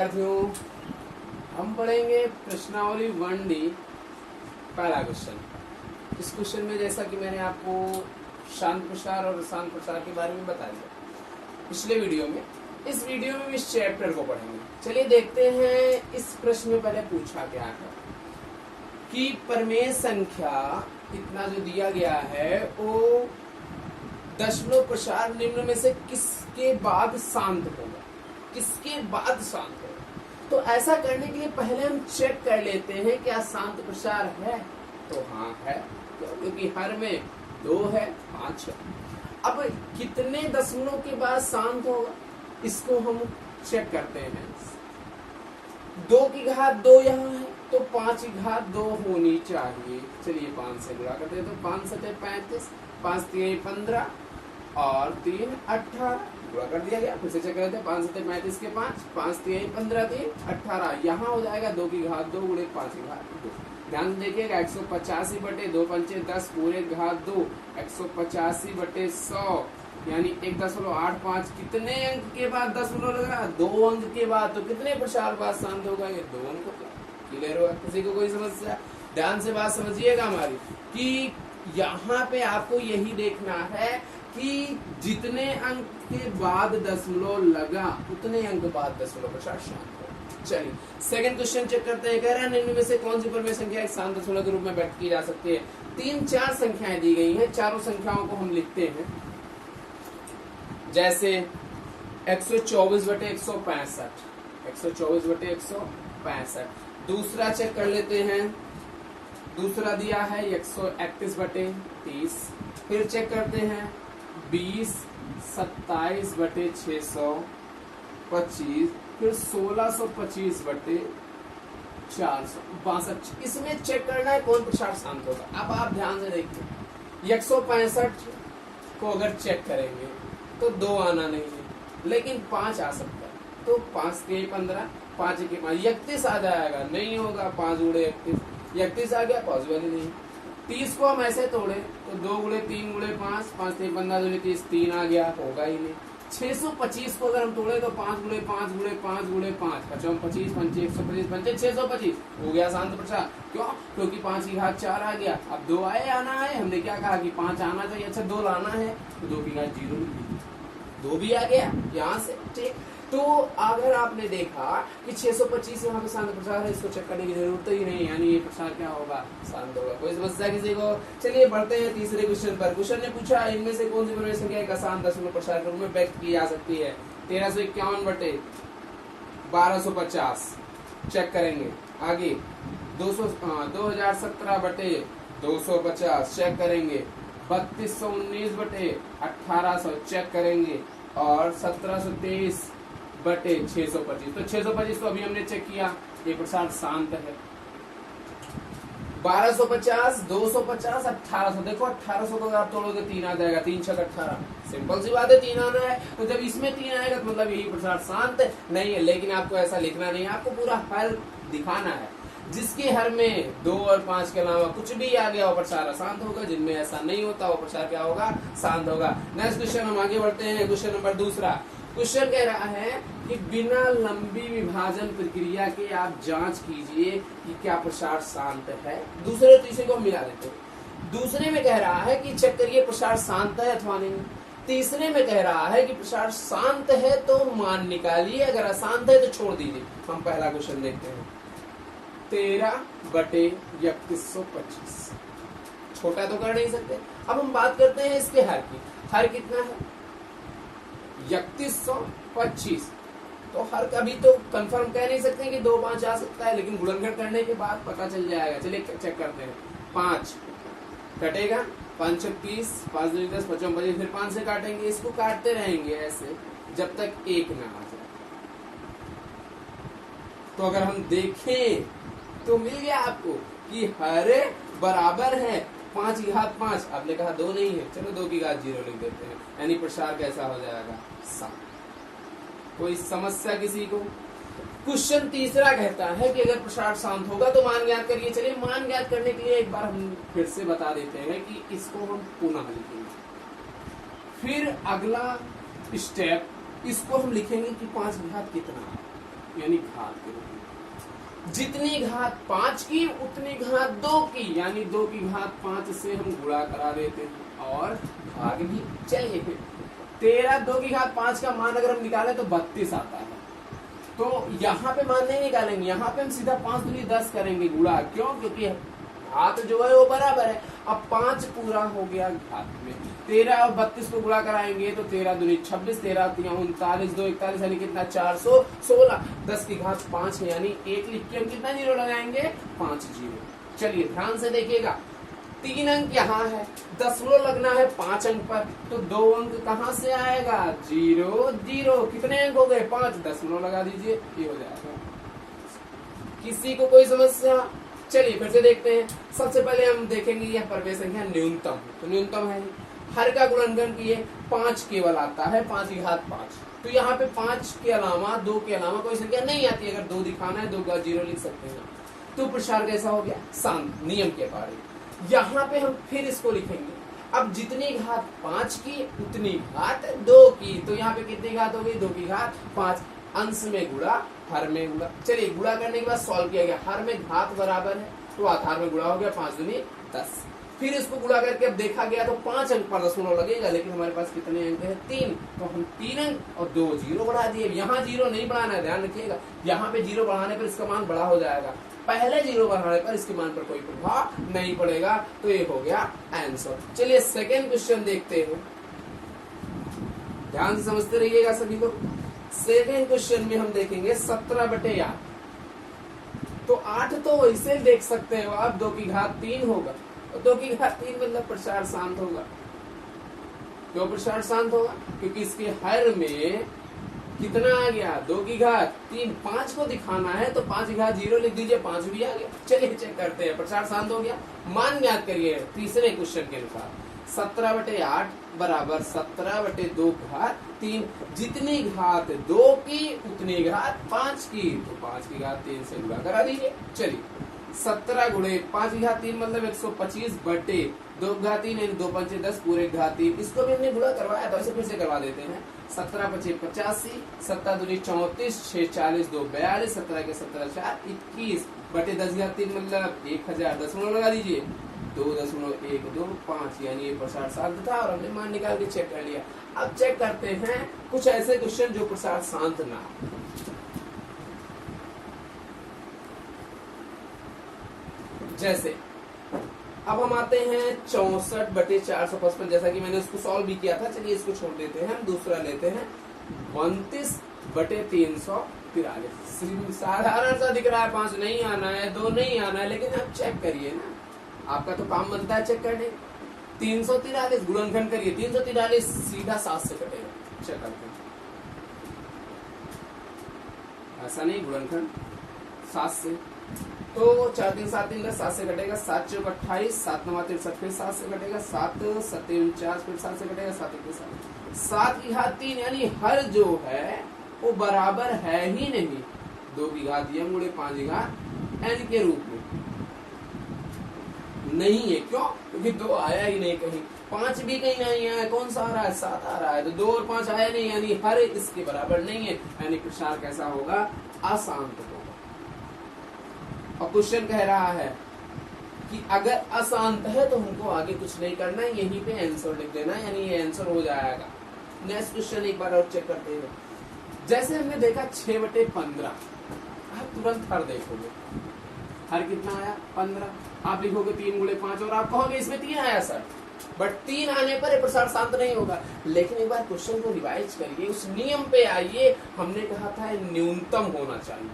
विद्यार्थियों, हम पढ़ेंगे प्रश्नावली 1D पहला क्वेश्चन। इस क्वेश्चन में जैसा कि मैंने आपको शांत प्रसार और अशांत प्रसार के बारे में बता दिया पिछले वीडियो में, इस वीडियो में इस चैप्टर को पढ़ेंगे। चलिए देखते हैं इस प्रश्न में पहले पूछा क्या है कि परमेय संख्या इतना जो दिया गया है वो दशमलव प्रसार निम्न में से किसके बाद शांत होगा, किसके बाद शांत होगा। तो ऐसा करने के लिए पहले हम चेक कर लेते हैं क्या शांत प्रसार है। तो हाँ है, क्योंकि हर में 2 है, 5 है। अब कितने दशमलव के बाद शांत होगा इसको हम चेक करते हैं। 2 की घात 2 यहाँ है तो 5 की घात 2 होनी चाहिए। चलिए 5 से गुणा करते हैं तो 5 सते 35, 5 3 15 और 3 18 गुणा कर दिया गया। फिर से चेक करते हैं 5 सते 35 के 5, 5 3 15 3 18। यहाँ हो जाएगा 2 की घात 2 गुणे 5 की घात 2। ध्यान से देखिएगा 185 बटे 2 पंचे 10 पूरे घात 2, 185 बटे 100 यानी 1.85। कितने अंक के बाद दशमलव लग रहा है? 2 अंक के बाद। तो कितने प्रसार बाद शांत होगा? ये 2 अंक का। क्लियर होगा? किसी को कोई समस्या? ध्यान से बात समझिएगा हमारी कि यहाँ पे आपको यही देखना है कि जितने अंक के बाद दशमलव लगा उतने अंक बाद दशमलव प्रसार शांत हो। चलिए सेकंड क्वेश्चन चेक करते हैं। कह रहा है निम्न में से कौन सी परमेय संख्या एक शांत दशमलव के रूप में व्यक्त की जा सकती है। 3-4 संख्याएं दी गई हैं, चारों संख्याओं को हम लिखते हैं। जैसे 124 बटे 165, 124 बटे 165। दूसरा चेक कर लेते हैं, दूसरा दिया है 131 बटे 30। फिर चेक करते हैं 20 27 बटे 625। फिर 1625 बटे 462। इसमें चेक करना है कौन प्रसार शांत होगा। अब आप ध्यान से देखिए 165 को अगर चेक करेंगे तो 2 आना नहीं है, लेकिन 5 आ सकता है। तो 5 के 15, 5 के 5 31 आ जाएगा। नहीं होगा, 5 गुणे 31 आ गया, पॉसिबल ही नहीं। 30 को हम ऐसे तोड़े तो 2 गुणे 3 गुणे 5, 5 3 15 2 30, 3 आ गया, होगा ही नहीं। 625 को अगर हम तोड़े तो 5 गुणे 5 गुणे 5 गुणे 5, 55 25 पंचे 125 पंचे 625 हो गया शांत प्रसार। क्यों? क्योंकि 5 की घात 4 आ गया। अब 2 आए आना है, हमने क्या कहा कि 5 आना चाहिए। अच्छा 2 लाना है तो 2 की घात 0, 2 भी आ गया यहाँ से। ठीक, तो अगर आपने देखा कि 625 यहाँ पे शांत प्रसार है, इसको चेक करने की जरूरत ही नहीं, यानी ये प्रसार क्या होगा? शांत होगा। कोई समस्या किसी को? चलिए बढ़ते हैं तीसरे क्वेश्चन पर। क्वेश्चन ने पूछा इनमें से कौन सी परमेय संख्या एक अशांत दशमलव प्रसार के रूप में व्यक्त की जा सकती है। 1351 बटे 1250 चेक करेंगे। आगे 2017 बटे 250 चेक करेंगे। 3219 बटे 1800 चेक करेंगे। और 1723 बटे 625। तो 625 तो अभी हमने चेक किया, ये प्रसार शांत है। 1250 250 1800। देखो 1800 को आप तोड़ोगे 3 आ जाएगा, 3 6 18। सिंपल सी बात है, 3 आना है। तो जब इसमें 3 आएगा तो मतलब यही प्रसार शांत नहीं है। लेकिन आपको ऐसा लिखना नहीं है, आपको पूरा हल दिखाना है। जिसके हर में 2 और 5 के अलावा कुछ भी आ गया वो प्रसार अशांत होगा। जिनमें ऐसा नहीं होता वो प्रसार क्या होगा? शांत होगा। नेक्स्ट क्वेश्चन हम आगे बढ़ते हैं। क्वेश्चन नंबर दूसरा। क्वेश्चन कह रहा है कि बिना लंबी विभाजन प्रक्रिया के आप जांच कीजिए कि क्या प्रसार शांत है। दूसरे और तीसरे को मिला देते हैं। दूसरे में कह रहा है कि चेक करिए प्रसार शांत है अथवा नहीं। तीसरे में कह रहा है कि प्रसार शांत है तो मान निकालिए, अगर अशांत है तो छोड़ दीजिए। हम पहला क्वेश्चन देखते हैं। 13 बटे 3125 छोटा तो कर नहीं सकते। अब हम बात करते हैं इसके हर की। हर कितना है? 3125। तो हर कभी तो कंफर्म कह नहीं सकते कि 2 5 आ सकता है, लेकिन गुणनखंड करने के बाद पता चल जाएगा। चलिए चेक करते हैं। 5 कटेगा, 5 30, 5 2 10 55 25। फिर 5 से काटेंगे, इसको काटते रहेंगे ऐसे जब तक 1 ना आ जाए। तो अगर हम देखें तो मिल गया आपको कि हर बराबर है 5 की घात 5। आपने कहा 2 नहीं है, चलो 2 की घात 0 लिख देते हैं। यानी प्रसार कैसा हो जाएगा? शांत। कोई समस्या किसी को? क्वेश्चन तीसरा कहता है कि अगर प्रसार शांत होगा तो मान ज्ञात करिए। चलिए मान ज्ञात करने के लिए एक बार हम फिर से बता देते हैं कि इसको हम पुनः लिखेंगे। फिर अगला स्टेप इसको हम लिखेंगे कि 5 घात कितना है। यानी घात के रूप में। जितनी घात 5 की उतनी घात 2 की, यानी 2 की घात 5 से हम गुणा करा देते हैं और भाग भी। चलिए फिर 13 2 की घात 5 का मान अगर हम निकालें तो 32 आता है। तो यहाँ पे मान नहीं निकालेंगे, यहाँ पे हम सीधा 5 दूनी 10 करेंगे गुणा। क्यों? क्योंकि घात जो है वो बराबर है। अब 5 पूरा हो गया घात में, 13 और 32 को गुणा कराएंगे तो 13 दूनी 26, 13 39, 2 41 यानी कितना 416। 10 की घात 5 है यानी 1 लिख के हम कितना जीरो लगाएंगे? 5 जीरो। चलिए ध्यान से देखिएगा, 3 अंक यहाँ है, दशमलव लगना है 5 अंक पर, तो 2 अंक कहाँ से आएगा? 0 0। कितने अंक हो गए? 5, दशमलव लगा दीजिए, ये हो जाएगा। किसी को कोई समस्या? चलिए फिर से देखते हैं। सबसे पहले हम देखेंगे यह परवेश संख्या न्यूनतम, तो न्यूनतम है हर का गुणनखंड किए 5 केवल आता है, 5 की घात 5। तो यहाँ पे 5 के अलावा 2 के अलावा कोई संख्या नहीं आती। अगर 2 दिखाना है 2 का 0 लिख सकते हैं। तो प्रसार कैसा हो गया? शांत, नियम के अकॉर्डिंग। यहाँ पे हम फिर इसको लिखेंगे, अब जितनी घात 5 की उतनी घात 2 की। तो यहाँ पे कितनी घात हो गई? 2 की घात 5। अंश में गुणा, हर में गुणा। चलिए गुणा करने के बाद सॉल्व किया गया, हर में घात बराबर है तो आधार में गुणा हो गया, 5 दूनी 10। फिर इसको गुणा करके अब देखा गया तो 5 अंक पर दशमलव लगेगा, लेकिन हमारे पास कितने अंक है? 3। तो हम 3 अंक और 2 जीरो बढ़ा दिए। यहाँ जीरो नहीं बढ़ाना है, ध्यान रखिएगा। यहाँ पे जीरो बढ़ाने पर इसका मान बड़ा हो जाएगा, पहले जीरो बढ़ाने पर इसके मान पर कोई प्रभाव नहीं पड़ेगा। तो ये हो गया आंसर। चलिए सेकेंड क्वेश्चन देखते हैं, ध्यान से समझते रहिएगा सभी लोग। सेकेंड क्वेश्चन में हम देखेंगे 17/8। तो 8 तो वैसे देख सकते हो आप, 2 की घात 3 होगा, और 2 की घात 3 मतलब प्रसार शांत होगा। क्यों प्रसार शांत होगा? क्योंकि इसके हर में कितना आ गया? 2 की घात 3। 5 को दिखाना है तो 5 की घात 0 लिख दीजिए, 5 भी आ गया। चलिए चेक करते हैं, प्रसार शांत हो गया। मान ज्ञात करिए तीसरे क्वेश्चन के अनुसार, 17/8 बराबर 17/2 घात 3। जितनी घात 2 की उतनी घात 5 की, तो 5 की घात 3 से गुणा करा दीजिए। चलिए 17 गुणे 5 की घात 3 मतलब 125 बटे 2 घात 3 यानी 2 पंचे 10 पूरे घात 3। इसको भी हमने गुणा करवाया था, इसे फिर से करवा देते हैं। 17 पचे 85, 7 दूनी 34, 6 40 2 42, 17 के 17 4 21 बटे 10 घात 3 मतलब 1000। दशमलव लगा दीजिए, 2.125 यानी ये प्रसार शांत था और हमने मान निकाल के चेक कर लिया। अब चेक करते हैं कुछ ऐसे क्वेश्चन जो प्रसार शांत ना हो। जैसे अब हम आते हैं 64/455, जैसा कि मैंने उसको सॉल्व भी किया था। चलिए इसको छोड़ देते हैं, हम दूसरा लेते हैं 29/343। साधारण सा दिख रहा है, 5 नहीं आना है, 2 नहीं आना है, लेकिन आप चेक करिए ना, आपका तो काम बनता है चेक करने। 343 गुणनखंड करिए, 343 सीधा 7 से कटेगा। चेक करते हैं, ऐसा नहीं, गुणनखंड 7 से। तो 4 3 7 3 7 से कटेगा, 7 चौक 28, 7 9 63 फिर 7 से कटेगा, 7 7 49 फिर 7 से कटेगा, 7 1 7 की घात 3 यानी हर जो है वो बराबर है ही नहीं। 2 की घात m गुणे 5 की घात n के रूप में नहीं है। क्यों? क्योंकि 2 आया ही नहीं कहीं, 5 भी कहीं नहीं आया। कौन सा आ रहा है? 7 आ रहा है। तो 2 और 5 आया नहीं, यानी हर इसके बराबर नहीं है, यानी प्रसार कैसा होगा? अशांत होगा। और क्वेश्चन कह रहा है कि अगर अशांत है तो हमको आगे कुछ नहीं करना है, यहीं पे आंसर लिख देना है, यानी ये आंसर हो जाएगा। नेक्स्ट क्वेश्चन एक बार और चेक करते हैं। जैसे हमने देखा 6/15, आप तुरंत हर देखोगे, हर कितना आया? 15। आप लिखोगे 3 गुणे 5 और आप कहोगे इसमें 3 आया सर, बट 3 आने पर ये प्रसार शांत नहीं होगा। लेकिन एक बार क्वेश्चन को रिवाइज करिए, उस नियम पे आइए। हमने कहा था न्यूनतम होना चाहिए,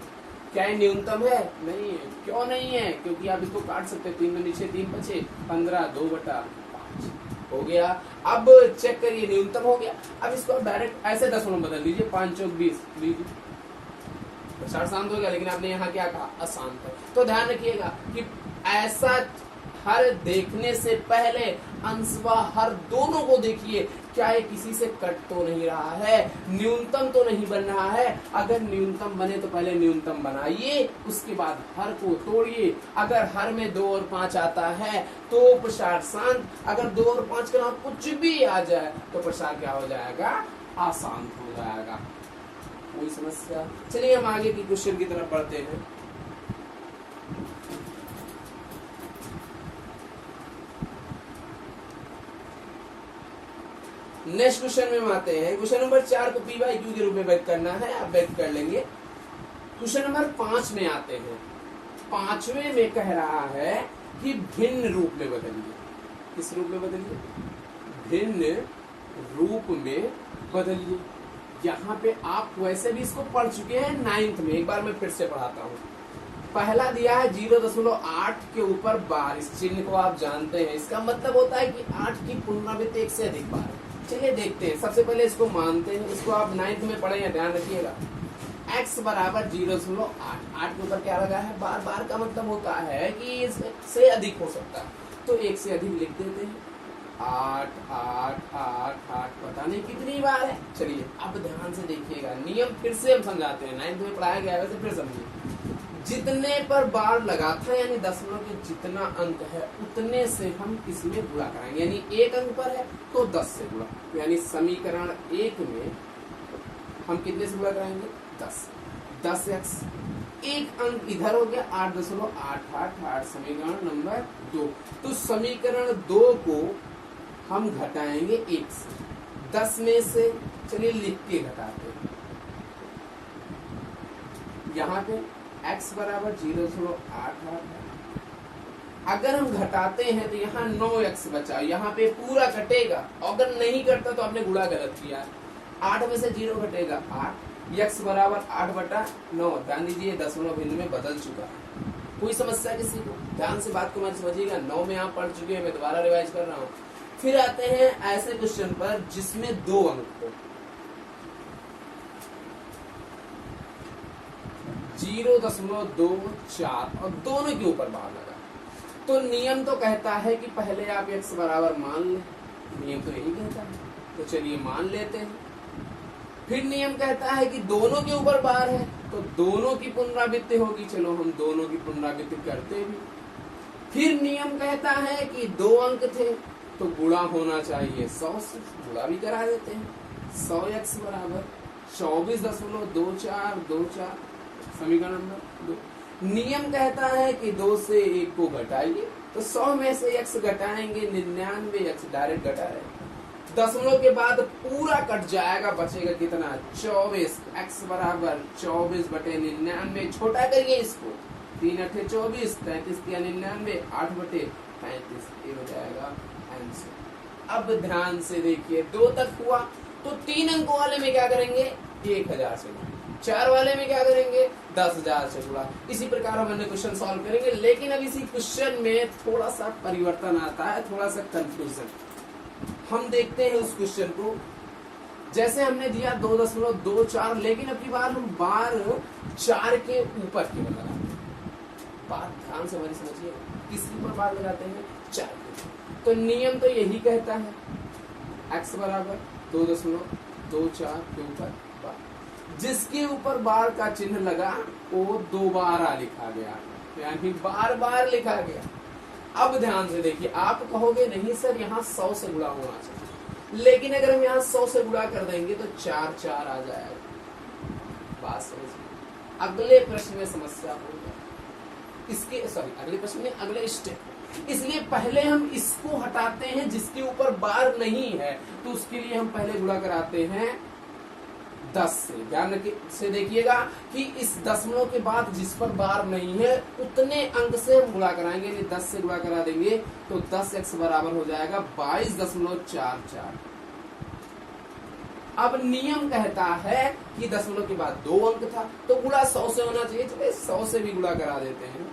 क्या है? न्यूनतम है? नहीं है। क्यों नहीं है? क्योंकि आप इसको काट सकते हैं, 3 में नीचे 3 बचे, 15 2/5 हो गया। अब चेक करिए, न्यूनतम हो गया। अब इसको डायरेक्ट ऐसे दशमलव बदल दीजिए, 5 चौक 20 लीजिए, प्रसार शांत हो गया। लेकिन आपने यहाँ क्या कहा? अशांत है। तो ध्यान रखिएगा कि ऐसा हर देखने से पहले अंश व हर दोनों को देखिए, क्या ये किसी से कट तो नहीं रहा है, न्यूनतम तो नहीं बन रहा है। अगर न्यूनतम बने तो पहले न्यूनतम बनाइए, उसके बाद हर को तोड़िए। अगर हर में 2 और 5 आता है तो प्रसार शांत, अगर 2 और 5 के नाम कुछ भी आ जाए तो प्रसार क्या हो जाएगा? अशांत हो जाएगा। कोई समस्या? चलिए हम आगे की क्वेश्चन की तरफ बढ़ते हैं। नेक्स्ट क्वेश्चन में हम आते हैं। क्वेश्चन नंबर 4 को पी बाई क्यू के रूप में व्यक्त करना है, आप व्यक्त कर लेंगे। क्वेश्चन नंबर 5 में आते हैं। 5वें में कह रहा है कि भिन्न रूप में बदलिए। किस रूप में बदलिए? भिन्न रूप में बदलिए। यहाँ पे आप वैसे भी इसको पढ़ चुके हैं 9th में, एक बार मैं फिर से पढ़ाता हूँ। पहला दिया है 0.8 के ऊपर बार, इस चिन्ह को आप जानते हैं, इसका मतलब होता है कि 8 की पुनरावृत्ति 1 से अधिक बार। चलिए देखते हैं, सबसे पहले इसको मानते हैं, इसको आप 9th में पढ़े हैं, ध्यान रखिएगा। x बराबर 0.8, 8 के ऊपर क्या लगा है? बार। बार का मतलब होता है कि इससे अधिक हो सकता है, तो 1 से अधिक लिख देते हैं। 8 8 8 8 पता नहीं कितनी बार है। चलिए अब ध्यान से देखिएगा, नियम फिर से हम समझाते हैं, 9th में पढ़ाया गया है, वैसे फिर समझिए। जितने पर बार लगा था यानी दशमलव के जितना अंक है उतने से हम इसमें गुणा कराएंगे, यानी 1 अंक पर है तो 10 से गुणा, यानी समीकरण 1 में हम कितने से गुणा कराएंगे? 10। 10x, 1 अंक इधर हो गया, 8.888, समीकरण नंबर 2। तो समीकरण 2 को हम घटाएंगे 1 से, 10 में से चलिए लिख के घटाते हैं। यहाँ पे x बराबर 0.88 है। अगर हम घटाते हैं तो यहाँ 9x बचा, यहाँ पे पूरा कटेगा, अगर नहीं करता तो आपने गुणा गलत किया। 8 में से 0 घटेगा 8, x बराबर 8/9। ध्यान दीजिए दशमलव भिन्न में बदल चुका है। कोई समस्या किसी को? ध्यान से बात को मत समझिएगा, 9 में आप पढ़ चुके हैं, मैं दोबारा रिवाइज कर रहा हूँ। फिर आते हैं ऐसे क्वेश्चन पर जिसमें 2 अंक हो, 0.24 और दोनों के ऊपर बार लगा, तो नियम तो कहता है कि पहले आप x बराबर मान लें, नियम तो यही कहता है, तो चलिए मान लेते हैं। फिर नियम कहता है कि दोनों के ऊपर बार है तो दोनों की पुनरावृत्ति होगी, चलो हम दोनों की पुनरावृत्ति करते भी। फिर नियम कहता है कि 2 अंक थे तो गुणा होना चाहिए 100 से, गुणा भी करा देते हैं। 100x बराबर 24.2424, समीकरण नंबर 2। नियम कहता है कि 2 से 1 को घटाइए, तो 100 में से x घटाएंगे 99x, डायरेक्ट घटा रहे हैं। दशमलव के बाद पूरा कट जाएगा, बचेगा कितना? 24। x बराबर 24/99, छोटा करिए इसको, 3 8 24, 33 या 99, 8/35, ये हो जाएगा आंसर। अब ध्यान से देखिए, 2 तक हुआ तो 3 अंकों वाले में क्या करेंगे? 1000 से गुणा। 4 वाले में क्या करेंगे? 10,000 से गुणा। इसी प्रकार हम अन्य क्वेश्चन सॉल्व करेंगे, लेकिन अब इसी क्वेश्चन में थोड़ा सा परिवर्तन आता है, थोड़ा सा कंफ्यूजन। हम देखते हैं उस क्वेश्चन को। जैसे हमने दिया 2.24, लेकिन अब की बार हम बार 4 के ऊपर केवल लगाते हैं। बात ध्यान से हमारी समझिए, किसके ऊपर बार लगाते हैं? 4 के। तो नियम तो यही कहता है, x बराबर 2.24 के ऊपर बार, जिसके ऊपर बार का चिन्ह लगा वो दोबारा लिखा गया, यानी बार बार लिखा गया। अब ध्यान से देखिए, आप कहोगे नहीं सर यहाँ 100 से गुणा होना चाहिए, लेकिन अगर हम यहाँ 100 से गुणा कर देंगे तो 4 4 आ जाएगा। बात समझिए, अगले प्रश्न में समस्या होगा, इसके अगले प्रश्न में अगले स्टेप। इसलिए पहले हम इसको हटाते हैं जिसके ऊपर बार नहीं है, तो उसके लिए हम पहले गुणा कराते हैं 10 से। ध्यान से देखिएगा कि इस दशमलव के बाद जिस पर बार नहीं है उतने अंक से हम गुणा कराएंगे, यानी 10 से गुणा करा देंगे तो 10x बराबर हो जाएगा 22.44। अब नियम कहता है कि दशमलव के बाद 2 अंक था तो गुणा 100 से होना चाहिए, चलिए 100 से भी गुणा करा देते हैं।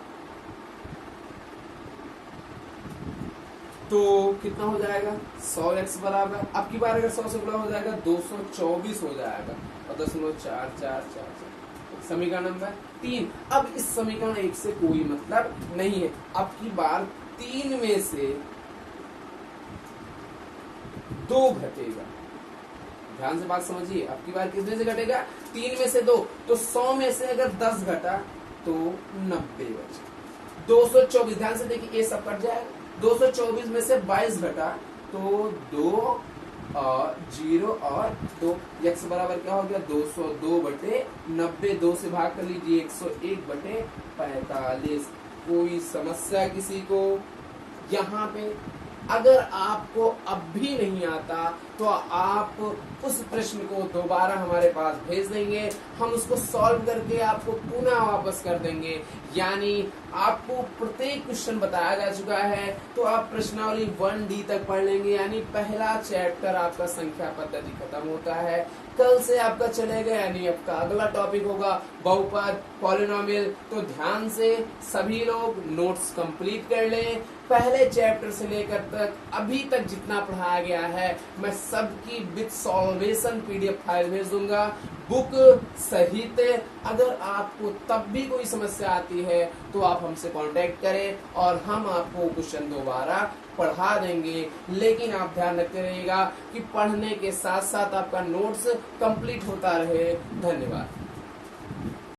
तो कितना हो जाएगा? 100x बराबर, अब की बार अगर 100 से गुणा हो जाएगा 224 हो जाएगा और 0.4444, समीकरण नंबर 3। अब इस समीकरण 1 से कोई मतलब नहीं है। अब की बार 3 में से 2 घटेगा, ध्यान से बात समझिए। अब की बार किसमें से घटेगा? 3 में से 2, तो 100 में से अगर 10 घटा तो 90 बचे। 224, ध्यान से देखिए, ये सब कट जाएगा। 224 में से 22 घटा तो 2 और 0 और 2, x बराबर क्या हो गया 202/90, 2 से भाग कर लीजिए 101/45। कोई समस्या किसी को? यहाँ पे अगर आपको अब भी नहीं आता तो आप उस प्रश्न को दोबारा हमारे पास भेज देंगे, हम उसको सॉल्व करके आपको पुनः वापस कर देंगे। यानी आपको प्रत्येक क्वेश्चन बताया जा चुका है तो आप प्रश्नावली 1D तक पढ़ लेंगे। यानी पहला चैप्टर आपका संख्या पद्धति खत्म होता है। कल से आपका चलेगा, यानी आपका अगला टॉपिक होगा बहुपद, पॉलिनोमियल। तो ध्यान से सभी लोग नोट्स कंप्लीट कर लें। पहले चैप्टर से लेकर तक अभी तक जितना पढ़ाया गया है मैं सबकी विद सॉल्वेशन PDF फाइल भेज दूंगा, बुक सहित। अगर आपको तब भी कोई समस्या आती है तो आप हमसे कांटेक्ट करें और हम आपको क्वेश्चन दोबारा पढ़ा देंगे। लेकिन आप ध्यान रखते रहिएगा कि पढ़ने के साथ साथ आपका नोट्स कंप्लीट होता रहे। धन्यवाद।